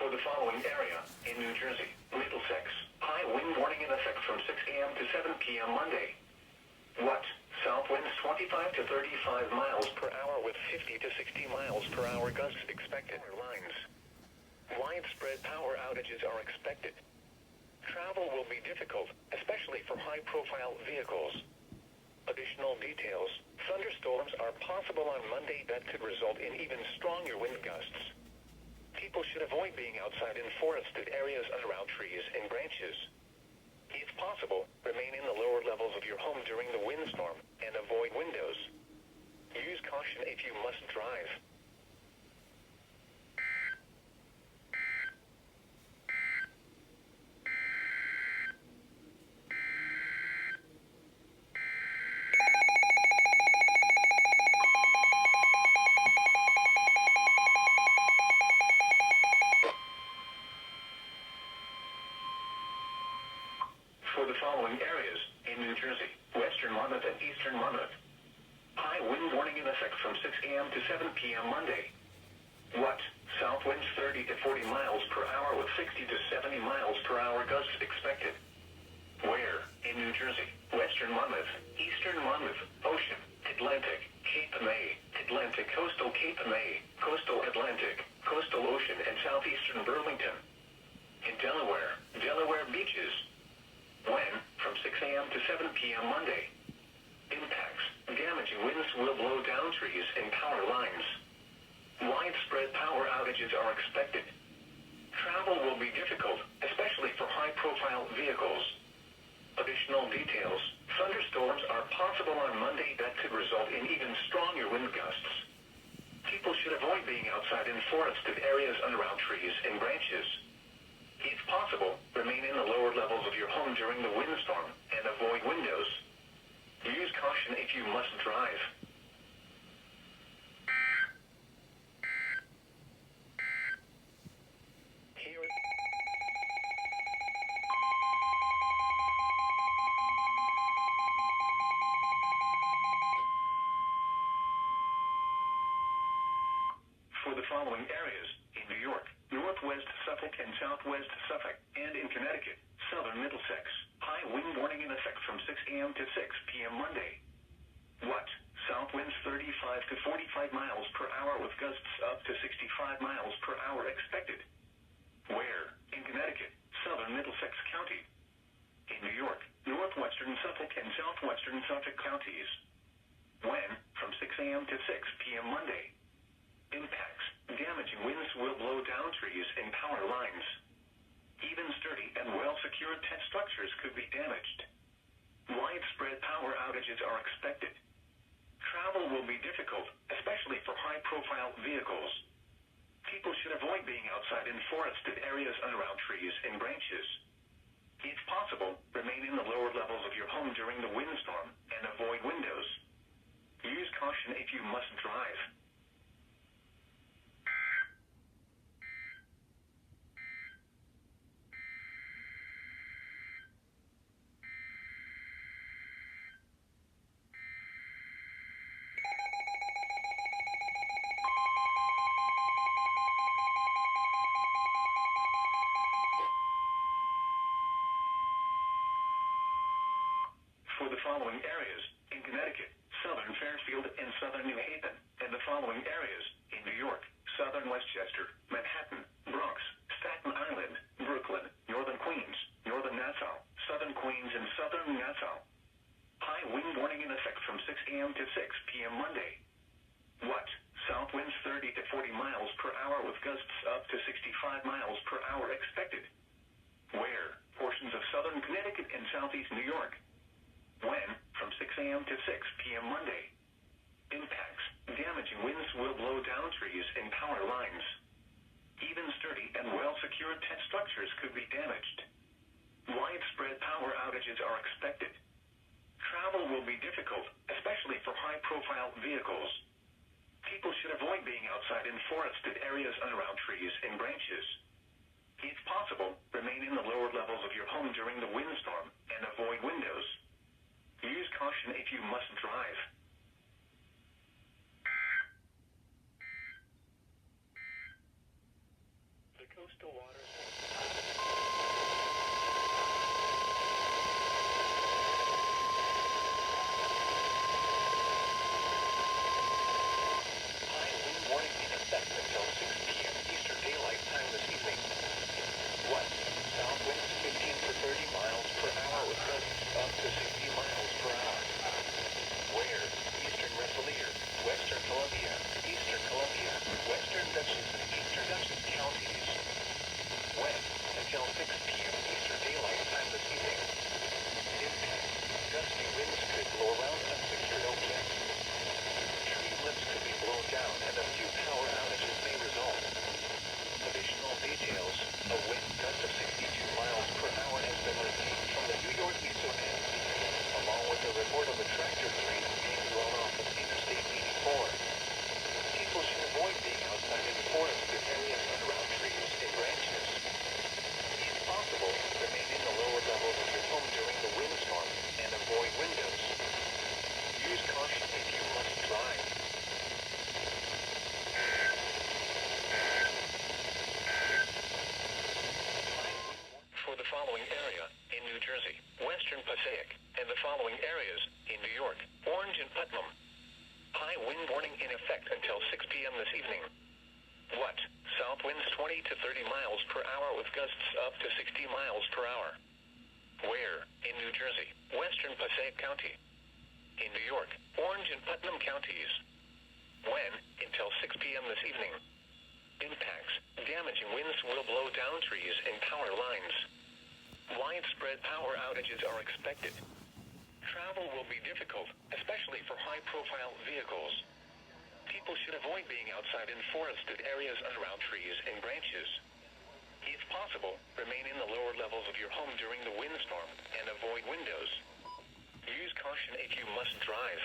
For the following area, in New Jersey, Middlesex, high wind warning in effect from 6 a.m. to 7 p.m. Monday. What? South winds 25 to 35 miles per hour with 50 to 60 miles per hour gusts expected. Lines. Widespread power outages are expected. Travel will be difficult, especially for high-profile vehicles. Additional details. Thunderstorms are possible on Monday that could result in even stronger wind gusts. People should avoid being outside in forested areas and around trees and branches. If possible, remain in the lower levels of your home during the windstorm and avoid windows. Use caution if you must drive. For the following areas, in New Jersey, Western Monmouth and Eastern Monmouth. High wind warning in effect from 6 a.m. to 7 p.m. Monday. What? South winds 30 to 40 miles per hour with 60 to 70 miles per hour gusts expected. Where? In New Jersey, Western Monmouth, Eastern Monmouth, Ocean, Atlantic, Cape May, Atlantic Coastal Cape May, Coastal Atlantic, Coastal Ocean and Southeastern Burlington. In Delaware, Delaware beaches. When? From 6 a.m. to 7 p.m. Monday. Impacts. Damaging winds will blow down trees and power lines. Widespread power outages are expected. Travel will be difficult, especially for high-profile vehicles. Additional details. Thunderstorms are possible on Monday that could result in even stronger wind gusts. People should avoid being outside in forested areas and around trees and branches. If possible, remain in the lower levels of your home during the windstorm and avoid windows. Use caution if you must drive. Here is... For the following areas, in New York, Northwest Suffolk and Southwest Suffolk, and in Connecticut, Southern Middlesex, high wind warning in effect from 6 a.m. to 6 p.m. Monday. What? South winds 35 to 45 miles per hour with gusts up to 65 miles per hour expected. Where? In Connecticut, Southern Middlesex County. In New York, Northwestern Suffolk and Southwestern Suffolk counties. When? From 6 a.m. to 6 p.m. Monday. Impacts. Damaging winds will blow down trees and power lines. Even sturdy and well-secured structures could be damaged. Widespread power outages are expected. Travel will be difficult, especially for high-profile vehicles. People should avoid being outside in forested areas and around trees and branches. If possible, remain in the lower levels of your home during the windstorm and avoid windows. Use caution if you must drive. For the following areas, in Connecticut, Southern Fairfield and Southern New Haven, and the following areas, in New York, Southern Westchester, Manhattan, Bronx, Staten Island, Brooklyn, Northern Queens, Northern Nassau, Southern Queens and Southern Nassau. High wind warning in effect from 6 a.m. to 6 p.m. Monday. What? South winds 30 to 40 miles per hour with gusts up to 65 miles per hour expected. Where? Portions of Southern Connecticut and Southeast New York. When? From 6 a.m. to 6 p.m. Monday. Impacts. Damaging winds will blow down trees and power lines. Even sturdy and well-secured structures could be damaged. Widespread power outages are expected. Travel will be difficult, especially for high-profile vehicles. People should avoid being outside in forested areas and around trees and branches. If possible, remain in the lower levels of your home during the windstorm and avoid windows. Use caution if you must drive. The coast coastal waters. High wind warning in effect until 6 p.m. Eastern Daylight Time this evening. What? South winds 15 to 30 miles per hour with gusts up to 60 miles per hour. Where? Eastern Rensselaer, Western Columbia, Western Dutchess and Eastern Dutchess counties. When? Until 6 p.m. Eastern Daylight Time this evening. Impact. Gusty winds could blow around unsecured objects. Tree limbs could be blown down and a few power outages may result. Additional details. A wind gust of 62 miles per hour has been received from the New York Mesonet, along with a report of a tractor train being blown off of Interstate 84. People should avoid being outside in forested areas around trees and branches. If possible, remain in the lower levels of your home during the windstorm and avoid windows. Use caution if you must drive. For the following area in New Jersey, Western Passaic, and the following areas in New York, Orange and Putnam. High wind warning in effect until 6 p.m. this evening. What? South winds 20 to 30 miles per hour with gusts up to 60 miles per hour. Where? In New Jersey, Western Passaic County. In New York, Orange and Putnam counties. When? Until 6 p.m. this evening. Impacts. Damaging winds will blow down trees and power lines. Widespread power outages are expected. Travel will be difficult, especially for high-profile vehicles. People should avoid being outside in forested areas around trees and branches. If possible, remain in the lower levels of your home during the windstorm and avoid windows. Use caution if you must drive.